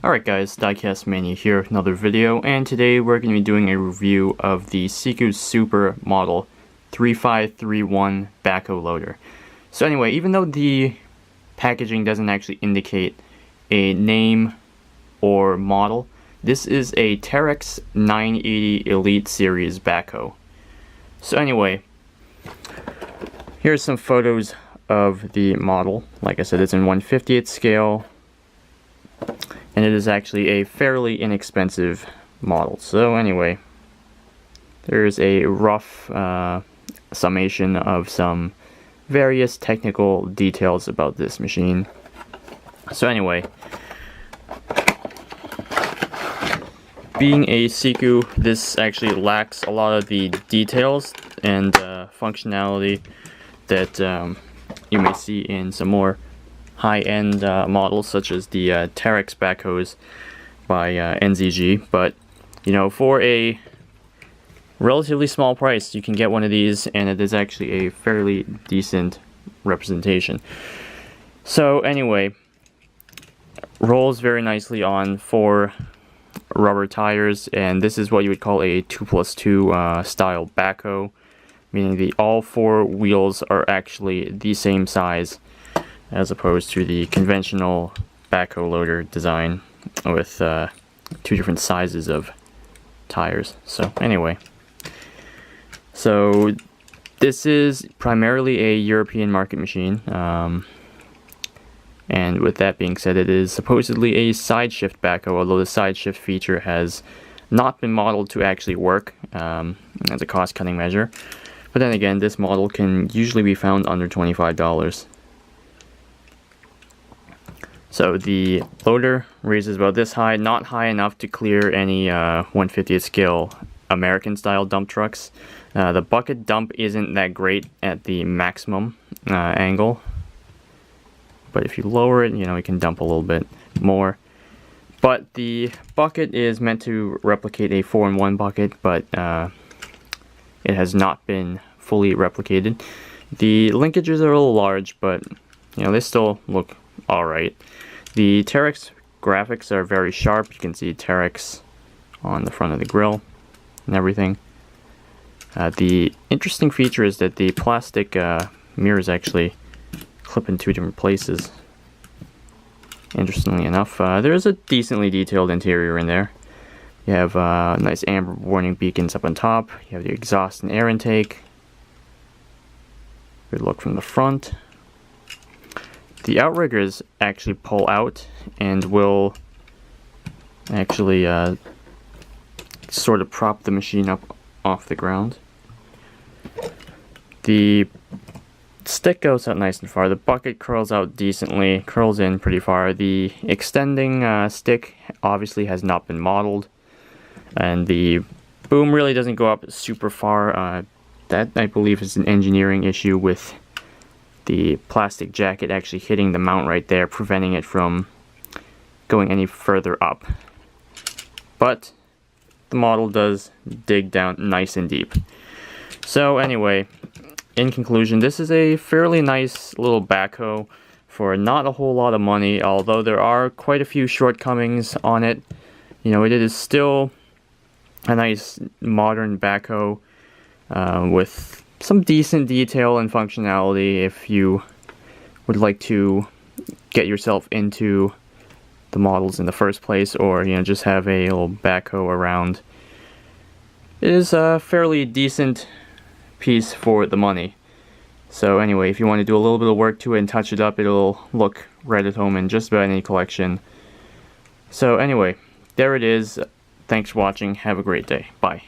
Alright guys, diecastmania here, another video, and today we're going to be doing a review of the Siku Super Model 3531 backhoe loader. So anyway, even though the packaging doesn't actually indicate a name or model, this is a Terex 980 Elite Series backhoe. So anyway, here's some photos of the model. Like I said, it's in 1/50th scale. And it is actually a fairly inexpensive model. So anyway, there's a rough summation of some various technical details about this machine. So anyway, being a Siku, this actually lacks a lot of the details and functionality that you may see in some more high-end models such as the Terex backhoes by NZG, but you know, for a relatively small price you can get one of these, and it is actually a fairly decent representation. So anyway, rolls very nicely on 4 rubber tires, and this is what you would call a 2+2 style backhoe, meaning all 4 wheels are actually the same size as opposed to the conventional backhoe loader design with 2 different sizes of tires. So anyway, so this is primarily a European market machine, and with that being said, it is supposedly a side shift backhoe, although the side shift feature has not been modeled to actually work as a cost-cutting measure. But then again, this model can usually be found under $25. So the loader raises about this high, not high enough to clear any 1/50th scale American style dump trucks. The bucket dump isn't that great at the maximum angle, but if you lower it, you know, it can dump a little bit more. But the bucket is meant to replicate a 4-in-1 bucket, but it has not been fully replicated. The linkages are a little large, but you know, they still look alright. The Terex graphics are very sharp. You can see Terex on the front of the grill and everything. The interesting feature is that the plastic mirrors actually clip in 2 different places. Interestingly enough, there is a decently detailed interior in there. You have nice amber warning beacons up on top. You have the exhaust and air intake. Good look from the front. The outriggers actually pull out and will actually sort of prop the machine up off the ground. The stick goes out nice and far. The bucket curls out decently, curls in pretty far. The extending stick obviously has not been modeled, and the boom really doesn't go up super far. That, I believe, is an engineering issue with the plastic jacket actually hitting the mount right there, preventing it from going any further up. But the model does dig down nice and deep. So anyway, in conclusion, this is a fairly nice little backhoe for not a whole lot of money, although there are quite a few shortcomings on it. You know, it is still a nice modern backhoe with some decent detail and functionality if you would like to get yourself into the models in the first place, or you know, just have a little backhoe around. It is a fairly decent piece for the money. So anyway, if you want to do a little bit of work to it and touch it up, it'll look right at home in just about any collection. So anyway, there it is. Thanks for watching. Have a great day. Bye.